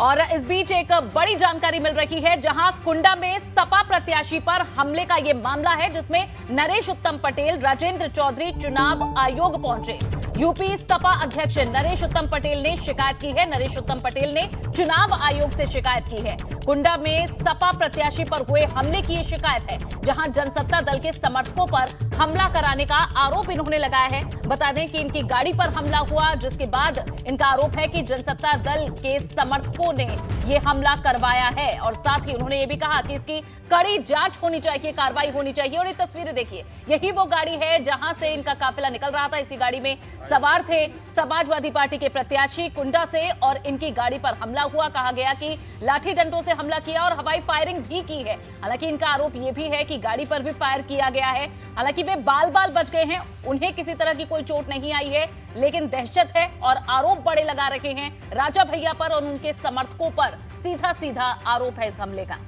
और इस बीच एक बड़ी जानकारी मिल रही है, जहां कुंडा में सपा प्रत्याशी पर हमले का यह मामला है, जिसमें नरेश उत्तम पटेल, राजेंद्र चौधरी चुनाव आयोग पहुंचे। यूपी सपा अध्यक्ष नरेश उत्तम पटेल ने शिकायत की है। नरेश उत्तम पटेल ने चुनाव आयोग से शिकायत की है। कुंडा में सपा प्रत्याशी पर हुए हमले की शिकायत है, जहां जनसत्ता दल के समर्थकों पर हमला कराने का आरोप इन्होंने लगाया है। बता दें कि इनकी गाड़ी पर हमला हुआ, जिसके बाद इनका आरोप है कि जनसत्ता दल के समर्थकों ने यह हमला करवाया है। और साथ ही उन्होंने यह भी कहा कि इसकी कड़ी जांच होनी चाहिए, कार्रवाई होनी चाहिए। और ये तस्वीरें देखिए, यही वो गाड़ी है जहां से इनका काफिला निकल रहा था। इसी गाड़ी में सवार थे समाजवादी पार्टी के प्रत्याशी कुंडा से, और इनकी गाड़ी पर हमला हुआ। कहा गया कि लाठी डंडों से हमला किया और हवाई फायरिंग भी की है। हालांकि इनका आरोप यह भी है कि गाड़ी पर भी फायर किया गया है। हालांकि वे बाल बाल बच गए हैं, उन्हें किसी तरह की कोई चोट नहीं आई है, लेकिन दहशत है और आरोप बड़े लगा रखे हैं राजा भैया पर और उनके समर्थकों पर। सीधा सीधा आरोप है इस हमले का।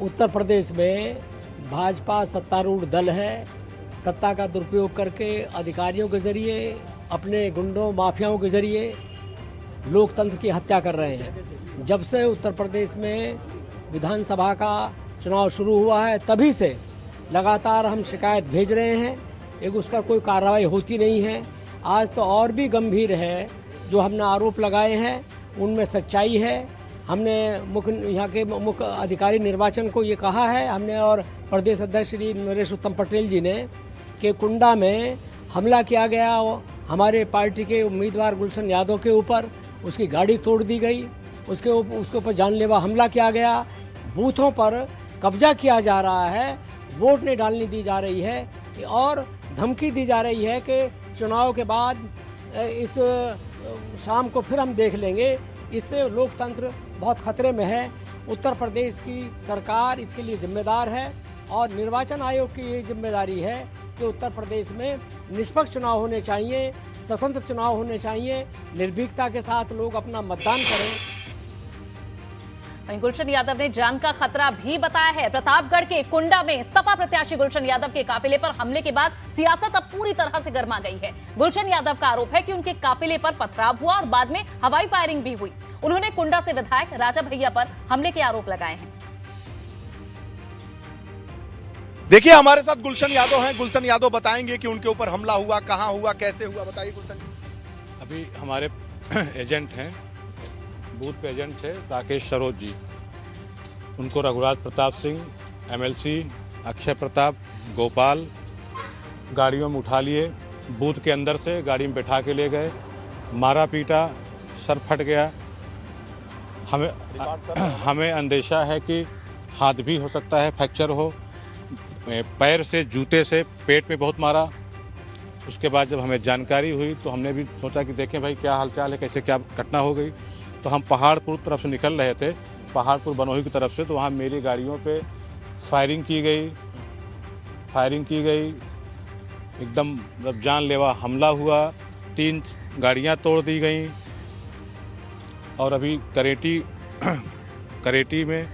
उत्तर प्रदेश में भाजपा सत्तारूढ़ दल है। सत्ता का दुरुपयोग करके अधिकारियों के जरिए, अपने गुंडों माफियाओं के जरिए लोकतंत्र की हत्या कर रहे हैं। जब से उत्तर प्रदेश में विधानसभा का चुनाव शुरू हुआ है, तभी से लगातार हम शिकायत भेज रहे हैं, एक उस पर कोई कार्रवाई होती नहीं है। आज तो और भी गंभीर है, जो हमने आरोप लगाए हैं उनमें सच्चाई है। हमने यहाँ के मुख्य अधिकारी निर्वाचन को ये कहा है, हमने और प्रदेश अध्यक्ष श्री नरेश उत्तम पटेल जी ने, कि कुंडा में हमला किया गया हमारे पार्टी के उम्मीदवार गुलशन यादव के ऊपर, उसकी गाड़ी तोड़ दी गई, उसके ऊपर जानलेवा हमला किया गया, बूथों पर कब्जा किया जा रहा है, वोट नहीं डालने दी जा रही है और धमकी दी जा रही है कि चुनाव के बाद इस शाम को फिर हम देख लेंगे। इससे लोकतंत्र बहुत खतरे में है। उत्तर प्रदेश की सरकार इसके लिए जिम्मेदार है और निर्वाचन आयोग की ये जिम्मेदारी है कि उत्तर प्रदेश में निष्पक्ष चुनाव होने चाहिए, स्वतंत्र चुनाव होने चाहिए, निर्भीकता के साथ लोग अपना मतदान करें। वहीं गुलशन यादव ने जान का खतरा भी बताया है। प्रतापगढ़ के कुंडा में सपा प्रत्याशी गुलशन यादव के काफिले पर हमले के बाद सियासत अब पूरी तरह से गर्मा गई है। गुलशन यादव का आरोप है कि उनके काफिले पर पथराव हुआ और बाद में हवाई फायरिंग भी हुई। उन्होंने कुंडा से विधायक राजा भैया पर हमले के आरोप लगाए हैं। देखिए, हमारे साथ गुलशन यादव हैं। गुलशन यादव बताएंगे कि उनके ऊपर हमला हुआ, कहां हुआ, कैसे हुआ। बताइए गुलशन। अभी हमारे एजेंट हैं, बूथ पे एजेंट थे राकेश सरोज जी, उनको रघुराज प्रताप सिंह, MLC अक्षय प्रताप, गोपाल गाड़ियों में उठा लिए, बूथ के अंदर से गाड़ी में बैठा के ले गए, मारा पीटा, सर फट गया। हमें अंदेशा है कि हाथ भी हो सकता है फ्रैक्चर हो, पैर से, जूते से पेट में बहुत मारा। उसके बाद जब हमें जानकारी हुई तो हमने भी सोचा कि देखें भाई क्या हालचाल है, कैसे क्या घटना हो गई। तो हम पहाड़पुर तरफ से निकल रहे थे, पहाड़पुर बनोही की तरफ से, तो वहाँ मेरी गाड़ियों पे फायरिंग की गई। एकदम मतलब जानलेवा हमला हुआ, 3 गाड़ियाँ तोड़ दी गई। और अभी करेटी में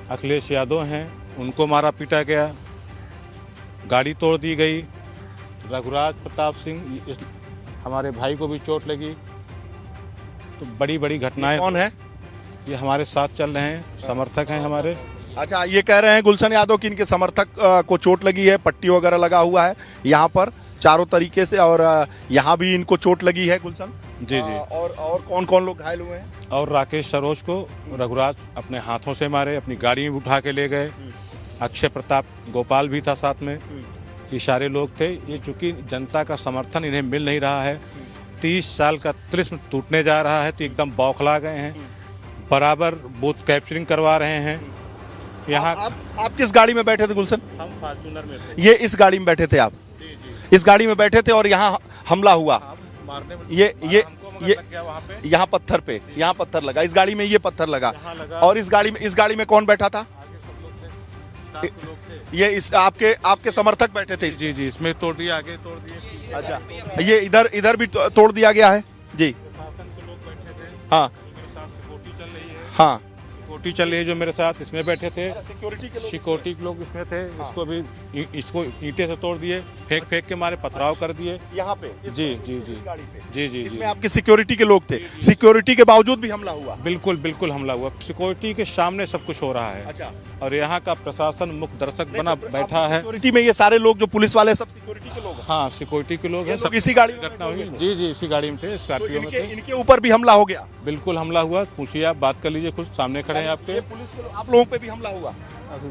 अखिलेश यादव हैं, उनको मारा पीटा गया, गाड़ी तोड़ दी गई। रघुराज प्रताप सिंह हमारे भाई को भी चोट लगी। तो बड़ी बड़ी घटनाएं। कौन है ये? हमारे साथ चल रहे हैं, समर्थक हैं हमारे। अच्छा, ये कह रहे हैं गुलशन यादव कि इनके समर्थक को चोट लगी है, पट्टी वगैरह लगा हुआ है यहाँ पर चारों तरीके से, और यहाँ भी इनको चोट लगी है गुलशन जी। और कौन कौन लोग घायल हुए हैं? और राकेश सरोज को रघुराज अपने हाथों से मारे, अपनी गाड़ी में उठा के ले गए। अक्षय प्रताप, गोपाल भी था साथ में, ये सारे लोग थे। ये चूंकि जनता का समर्थन इन्हें मिल नहीं रहा है, 30 साल का तिलिस्म टूटने जा रहा है, तो एकदम बौखला गए हैं। बराबर बूथ कैप्चरिंग करवा रहे हैं। यहाँ आप किस गाड़ी में बैठे थे गुलशन? हम फॉर्च्यूनर में थे। ये इस गाड़ी में बैठे थे आप? जी। इस गाड़ी में बैठे थे और यहाँ हमला हुआ। मारने में ये वहाँ पे, यहाँ पत्थर पे, यहाँ पत्थर लगा, इस गाड़ी में ये पत्थर लगा। और इस गाड़ी में कौन बैठा था? ये इस आपके समर्थक बैठे थे? जी, इसमें तोड़ दिया, आगे तोड़ दिए। अच्छा, ये इधर भी तोड़ दिया गया है जी। प्रशासन के लोग बैठे थे। हाँ सिक्योरिटी चल रही है। हाँ, सिक्योरिटी चल रही है जो मेरे साथ इसमें बैठे थे, सिक्योरिटी के लोग सिक्योरिटी के लोग इसमें थे। इसको भी इसको ईंटे से तोड़ दिए, फेंक के मारे, पथराव कर दिए। यहाँ पे जी जी जी गाड़ी पे जी जी इसमें जी आपके सिक्योरिटी के लोग थे, सिक्योरिटी के बावजूद भी हमला हुआ। बिल्कुल बिल्कुल हमला हुआ, सिक्योरिटी के सामने सब कुछ हो रहा है। अच्छा, और यहाँ का प्रशासन मुख्य दर्शक बना बैठा है। सिक्योरिटी में ये सारे लोग जो पुलिस वाले सब सिक्योरिटी के लोग हैं। हाँ, सिक्योरिटी के लोग हैं। सब इसी गाड़ी में घटना हुई। थे? जी जी, इसी गाड़ी में थे, स्कॉर्पियो में थे। इनके ऊपर भी हमला हो गया। बिल्कुल हमला हुआ, पूछिए आप, बात कर लीजिए, खुद सामने खड़े हैं आपके। ये पुलिस के आप लोगों पे भी हमला हुआ?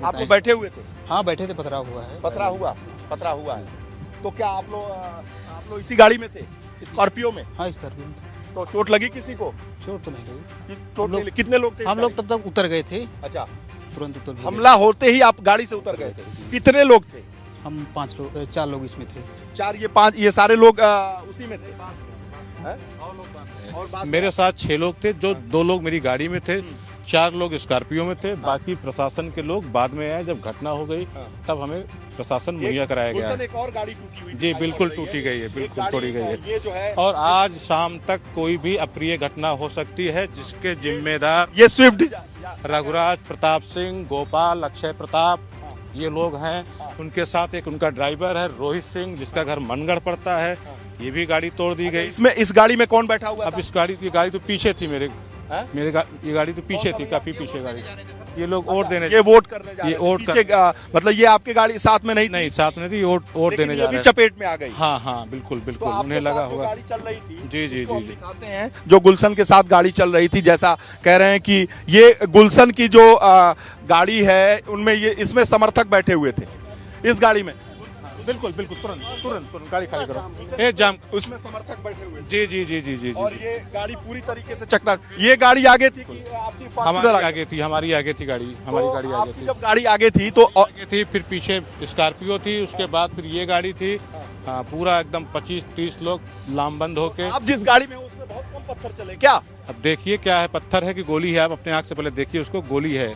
आप लोग बैठे हुए थे? हाँ बैठे थे, पथराव हुआ है। पथरा हुआ है। तो क्या आप लोग इसी गाड़ी में थे, स्कॉर्पियो में? हाँ स्कॉर्पियो में थे। तो चोट लगी किसी को? चोट तो नहीं लगी। चोट नहीं लगी। कितने लोग थे? हम लोग तब तक उतर गए थे, अच्छा, तुरंत उतर गए। हमला होते ही आप गाड़ी से उतर गए थे? कितने लोग थे? हम 4 लोग इसमें थे। 4, ये 5, ये सारे लोग उसी में थे? हैं? और बाद में मेरे साथ 6 लोग थे, जो 2 लोग मेरी गाड़ी में थे, 4 लोग स्कॉर्पियो में थे। बाकी प्रशासन के लोग बाद में आए, जब घटना हो गई तब हमें प्रशासन मुहैया कराया गया है। एक और गाड़ी टूटी हुई जी दिखाई बिल्कुल पड़ रही टूटी गई है, बिल्कुल गाड़ी, तोड़ी गई है। ये जो है, और आज शाम तक कोई भी अप्रिय घटना हो सकती है, जिसके जिम्मेदार ये स्विफ्ट डिजायर रघुराज प्रताप सिंह, गोपाल, अक्षय प्रताप, ये लोग हैं। उनके साथ एक उनका ड्राइवर है रोहित सिंह, जिसका घर मनगढ़ पड़ता है। ये भी गाड़ी तोड़ दी गई। इसमें इस गाड़ी में कौन बैठा हुआ अब था? ये गाड़ी तो पीछे थी मेरे हैं? ये गाड़ी तो पीछे थी, काफी पीछे गाड़ी। ये लोग वोट देने, ये वोट करने जा रहे ये थे। वोट पीछे मतलब ये आपके गाड़ी साथ में नहीं थी? नहीं, साथ में थी, वोट लेकिन देने ये जा भी रहे हैं। चपेट में आ गई। हाँ हाँ बिल्कुल तो बिल्कुल, आपके उन्हें लगा साथ जो होगा। गाड़ी चल रही थी, जी जी उसको हम जी। दिखाते हैं। जो गुलशन के साथ गाड़ी चल रही थी, जैसा कह रहे हैं कि ये गुलशन की जो गाड़ी है, उनमें ये इसमें समर्थक बैठे हुए थे इस गाड़ी में। बिल्कुल बिल्कुल, तुरंत तुरंत तुरंत गाड़ी खाली करो, ए जाम। उसमें समर्थक बैठे हुए थे। जी जी जी जी जी और जी। ये गाड़ी पूरी तरीके से चकना, ये गाड़ी आगे थी कि आपकी फॉर्च्यूनर हमारी आगे थी, हमारी आगे थी गाड़ी, हमारी तो गाड़ी आगे आपकी थी। जब गाड़ी आगे थी तो आगे थी, फिर पीछे स्कॉर्पियो थी, उसके बाद फिर ये गाड़ी थी। हाँ, पूरा एकदम 25-30 लोग लामबंद होके। आप जिस गाड़ी में हो, उसमें बहुत कम पत्थर चले क्या? अब देखिए क्या है, पत्थर है कि गोली है, आप अपने आँख से पहले देखिए उसको, गोली है।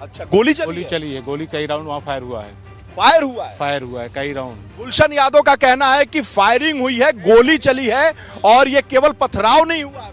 अच्छा, गोली गोली चली है, गोली कई राउंड वहाँ फायर हुआ है, फायर हुआ है। फायर हुआ है कई राउंड। गुलशन यादव का कहना है कि फायरिंग हुई है, गोली चली है, और ये केवल पथराव नहीं हुआ है।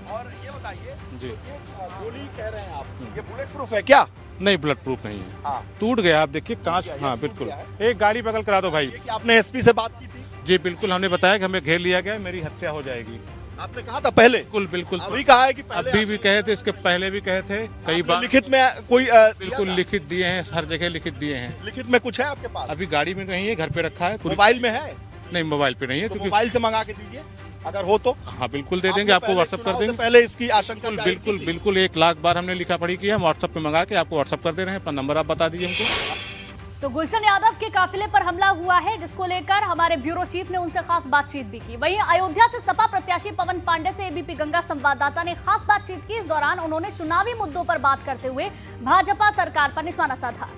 और ये बताइए, जी। ये गोली कह रहे हैं आप, ये बुलेट प्रूफ है क्या? नहीं, ब्लड प्रूफ नहीं है, हाँ। टूट गया, आप देखिए कांच। ये हाँ टूट बिल्कुल। गया है। एक गाड़ी बगल करा दो भाई। ये कि आपने एसपी से बात की थी? जी बिल्कुल, हमने बताया कि हमें घेर लिया गया, मेरी हत्या हो जाएगी। आपने कहा था पहले? बिल्कुल बिल्कुल, अभी कहा है कि पहले अभी भी कहे थे, इसके पहले भी कहे थे कई आपने बार। लिखित में कोई बिल्कुल लिखित दिए हैं, हर जगह लिखित दिए हैं। लिखित में कुछ है आपके पास? अभी गाड़ी में नहीं है, घर पे रखा है। मोबाइल में है? नहीं, मोबाइल पे नहीं है, तो क्योंकि मोबाइल से मंगा के दीजिए अगर हो तो। हाँ बिल्कुल दे आपने देंगे, आपको पहले व्हाट्सअप कर चुनाव से देंगे। पहले इसकी आशंका बिल्कुल जाहिर की बिल्कुल थी। बिल्कुल, 1 लाख बार हमने लिखा पढ़ी की है, हम व्हाट्सएप पे मंगा के आपको व्हाट्सएप कर दे रहे हैं। अपना नंबर आप बता दीजिए हमको। तो गुलशन यादव के काफिले पर हमला हुआ है, जिसको लेकर हमारे ब्यूरो चीफ ने उनसे खास बातचीत भी की। वहीं अयोध्या से सपा प्रत्याशी पवन पांडे से एबीपी गंगा संवाददाता ने खास बातचीत की। इस दौरान उन्होंने चुनावी मुद्दों पर बात करते हुए भाजपा सरकार पर निशाना साधा।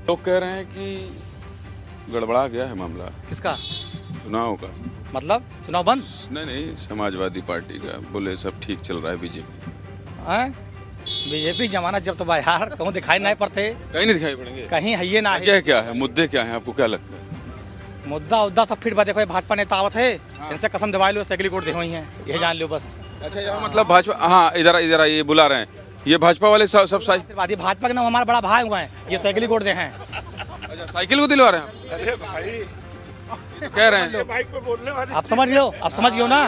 लोग कह रहे हैं कि गड़बड़ा गया है मामला किसका? चुनाव का। मतलब चुनाव बंद? नहीं, समाजवादी पार्टी का। बोले सब ठीक चल रहा है बीजेपी। बीजेपी जमाना जब तो यार कहूँ दिखाई नहीं पड़ते, कहीं नहीं दिखाई पड़ेंगे। कहीं है ये ना है। वजह क्या है, मुद्दे क्या है, आपको क्या लगता है? मुद्दा सब फिट बा। देखो ये भाजपा नेता आवत है, इनसे कसम दिवा लो, सैकली कोट देखो ही है, ये जान लो बस। अच्छा, यहाँ मतलब भाजपा, हाँ इधर ये बुला रहे हैं, ये भाजपा वाले सब आशीर्वादी भाजपा के नाम हमारा बड़ा भाई हुआ है, ये सैकली कोट दे हैं। अच्छा, साइकिल को दिलवा रहे हैं? अरे भाई कह रहे हैं, आप समझ लो, आप समझ गए ना,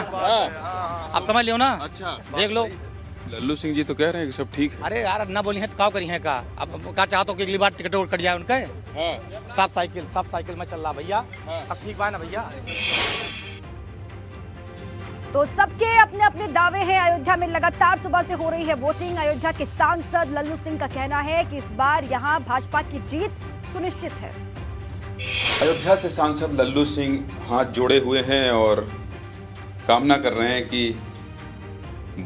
आप समझ लियो ना। अच्छा, देख लो, लल्लू सिंह जी तो कह रहे हैं कि सब ठीक है। अरे यार ना बोली है तो क्या करी है का? अब क्या चाहते हो कि अगली बार टिकट उठ कट जाए उनके? हाँ। सब साइकिल में चल रहा भैया, सब ठीक बा ना भैया। तो सबके अपने अपने दावे हैं। अयोध्या में लगातार सुबह से हो रही है वोटिंग। अयोध्या के सांसद लल्लू सिंह का कहना है कि इस बार यहां भाजपा की जीत सुनिश्चित है। अयोध्या से सांसद लल्लू सिंह हाथ जोड़े हुए हैं और कामना कर रहे हैं कि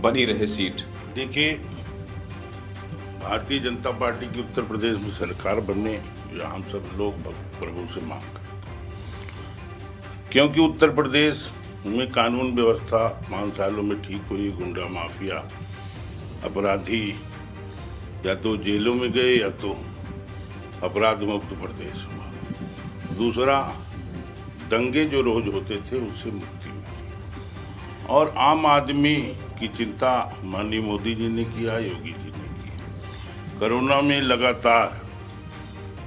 बनी रहे सीट। देखिए, भारतीय जनता पार्टी की उत्तर प्रदेश में सरकार बनने या हम सब लोग प्रभु से मांग करते हैं, क्योंकि उत्तर प्रदेश में कानून व्यवस्था 5 सालों में ठीक हुई। गुंडा माफिया अपराधी या तो जेलों में गए या तो अपराध मुक्त प्रदेश हुआ। दूसरा, दंगे जो रोज होते थे उससे मुक्ति मिली। और आम आदमी की चिंता माननीय मोदी जी ने किया, योगी जी ने की। कोरोना में लगातार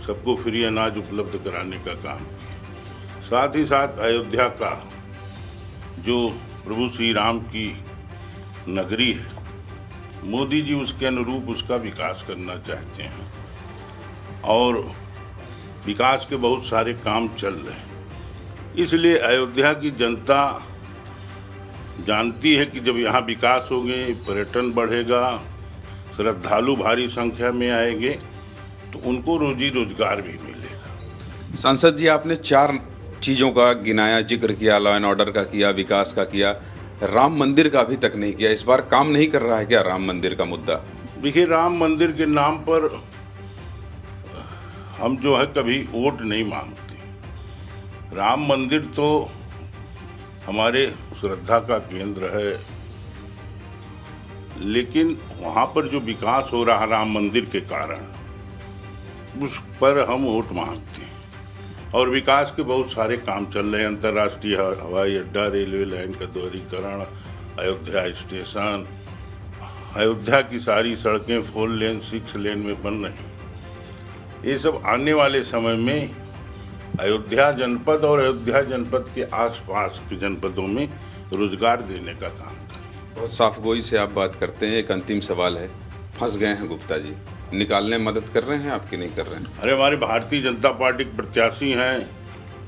सबको फ्री अनाज उपलब्ध कराने का काम किया। साथ ही साथ अयोध्या का जो प्रभु श्री राम की नगरी है, मोदी जी उसके अनुरूप उसका विकास करना चाहते हैं और विकास के बहुत सारे काम चल रहे हैं। इसलिए अयोध्या की जनता जानती है कि जब यहाँ विकास होंगे, पर्यटन बढ़ेगा, श्रद्धालु भारी संख्या में आएंगे तो उनको रोजी रोजगार भी मिलेगा। सांसद जी, आपने 4 चीज़ों का गिनाया, जिक्र किया, लॉ एंड ऑर्डर का किया, विकास का किया, राम मंदिर का अभी तक नहीं किया। इस बार काम नहीं कर रहा है क्या राम मंदिर का मुद्दा? देखिए, राम मंदिर के नाम पर हम जो है कभी वोट नहीं मांगते। राम मंदिर तो हमारे श्रद्धा का केंद्र है, लेकिन वहाँ पर जो विकास हो रहा राम मंदिर के कारण उस पर हम वोट मांगते हैं। और विकास के बहुत सारे काम चल रहे हैं, अंतर्राष्ट्रीय हवाई अड्डा, रेलवे लाइन का दोहरीकरण, अयोध्या स्टेशन, अयोध्या की सारी सड़कें 4 लेन 6 लेन में बन रही। ये सब आने वाले समय में अयोध्या जनपद और अयोध्या जनपद के आसपास के जनपदों में रोजगार देने का काम करें। बहुत साफ गोई से आप बात करते हैं। एक अंतिम सवाल है, फंस गए हैं गुप्ता जी, निकालने मदद कर रहे हैं आपकी नहीं कर रहे हैं? अरे, हमारे भारतीय जनता पार्टी के प्रत्याशी हैं,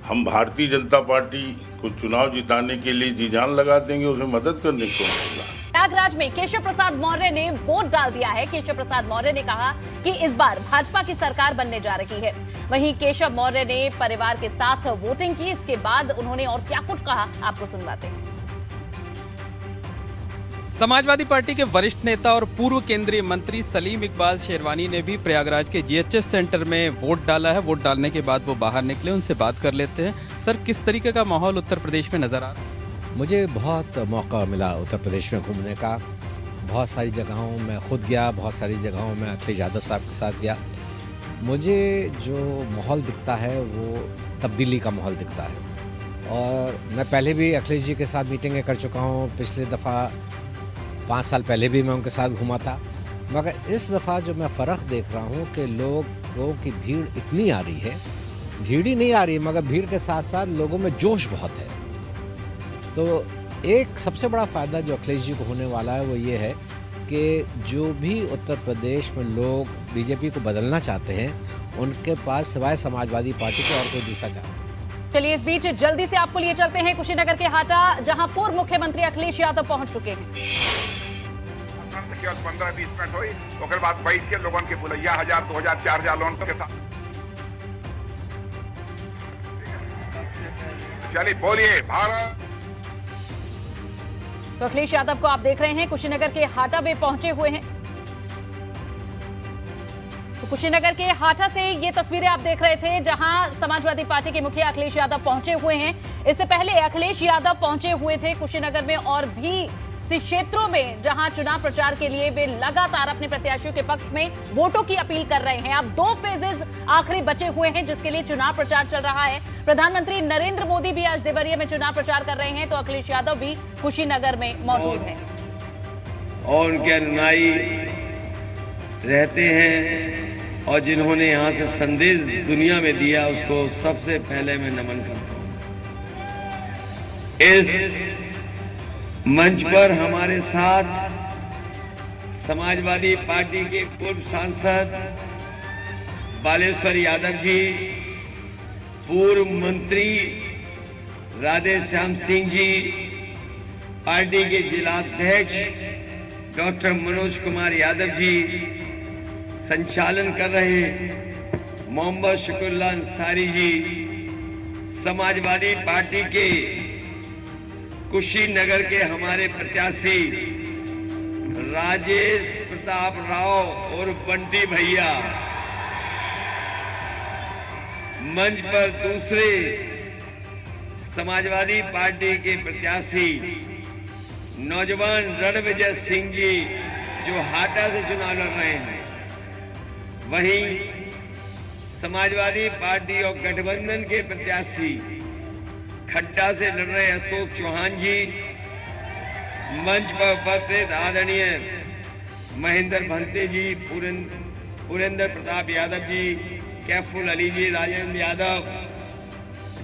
हम भारतीय जनता पार्टी को चुनाव जिताने के लिए जी जान लगा देंगे, उसे मदद करने को होगा। प्रयागराज में केशव प्रसाद मौर्य ने वोट डाल दिया है। केशव प्रसाद मौर्य ने कहा कि इस बार भाजपा की सरकार बनने जा रही है। वहीं केशव मौर्य ने परिवार के साथ वोटिंग की। इसके बाद उन्होंने और क्या कुछ कहा, आपको सुनवाते हैं। समाजवादी पार्टी के वरिष्ठ नेता और पूर्व केंद्रीय मंत्री सलीम इकबाल शेरवानी ने भी प्रयागराज के जीएचएस सेंटर में वोट डाला है। वोट डालने के बाद वो बाहर निकले, उनसे बात कर लेते हैं। सर, किस तरीके का माहौल उत्तर प्रदेश में नजर आ रहा है? मुझे बहुत मौका मिला उत्तर प्रदेश में घूमने का। बहुत सारी जगहों में खुद गया, बहुत सारी जगहों में अखिलेश यादव साहब के साथ गया। मुझे जो माहौल दिखता है वो तब्दीली का माहौल दिखता है। और मैं पहले भी अखिलेश जी के साथ मीटिंगें कर चुका हूँ। पिछले दफ़ा 5 साल पहले भी मैं उनके साथ घूमा था। मगर इस दफ़ा जो मैं फ़र्क देख रहा हूँ कि लोगों की भीड़ इतनी आ रही है, भीड़ ही नहीं आ रही मगर भीड़ के साथ साथ लोगों में जोश बहुत है। तो एक सबसे बड़ा फ़ायदा जो अखिलेश जी को होने वाला है वो ये है कि जो भी उत्तर प्रदेश में लोग बीजेपी को बदलना चाहते हैं, उनके पास सिवाय समाजवादी पार्टी के और कोई दूसरा चाहते हैं। चलिए, इस बीच जल्दी से आपको लिए चलते हैं कुशीनगर के हाटा, जहां पूर्व मुख्यमंत्री अखिलेश यादव पहुंच चुके हैं। 15-20 मिनट हुई, उसके बाद बैठ के लोगों के बुलैया 1000, 2000, 4000 लोन के साथ। चलिए बोलिए भारत। तो अखिलेश यादव को आप देख रहे हैं कुशीनगर के हाटा में पहुंचे हुए हैं। तो कुशीनगर के हाटा से ये तस्वीरें आप देख रहे थे, जहां समाजवादी पार्टी के मुखिया अखिलेश यादव पहुंचे हुए हैं। इससे पहले अखिलेश यादव पहुंचे हुए थे कुशीनगर में और भी क्षेत्रों में, जहां चुनाव प्रचार के लिए वे लगातार अपने प्रत्याशियों के पक्ष में वोटों की अपील कर रहे हैं। अब 2 फेजेस आखिरी बचे हुए हैं जिसके लिए चुनाव प्रचार चल रहा है। प्रधानमंत्री नरेंद्र मोदी भी आज देवरिया में चुनाव प्रचार कर रहे हैं, तो अखिलेश यादव भी कुशीनगर में मौजूद हैं और उनके अनुयायी रहते हैं और जिन्होंने यहाँ से संदेश दुनिया में दिया उसको सबसे पहले मैं नमन करता हूँ। इस मंच पर हमारे साथ समाजवादी पार्टी के पूर्व सांसद बालेश्वर यादव जी, पूर्व मंत्री राधे श्याम सिंह जी, पार्टी के जिलाध्यक्ष डॉक्टर मनोज कुमार यादव जी, संचालन कर रहे मोहम्मद शुक्रुल्लाह अंसारी जी, समाजवादी पार्टी के कुशीनगर के हमारे प्रत्याशी राजेश प्रताप राव और बंटी भैया, मंच पर दूसरे समाजवादी पार्टी के प्रत्याशी नौजवान रणविजय सिंह जी जो हाटा से चुनाव लड़ रहे हैं, वहीं समाजवादी पार्टी और गठबंधन के प्रत्याशी खड्डा से लड़ रहे अशोक चौहान जी, मंच पर उपस्थित आदरणीय महेंद्र भंते जी, पुरेंद्र प्रताप यादव जी, कैफुल अली जी, राजेंद्र यादव,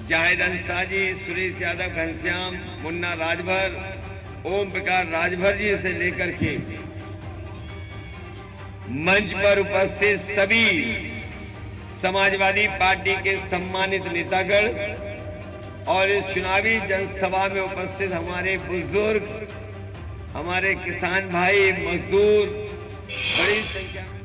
जाहिद अंसार जी, सुरेश यादव, घनश्याम, मुन्ना राजभर, ओम प्रकाश राजभर जी से लेकर के मंच पर उपस्थित सभी समाजवादी पार्टी के सम्मानित नेतागण और इस चुनावी जनसभा में उपस्थित हमारे बुजुर्ग, हमारे किसान भाई, मजदूर, बड़ी संख्या में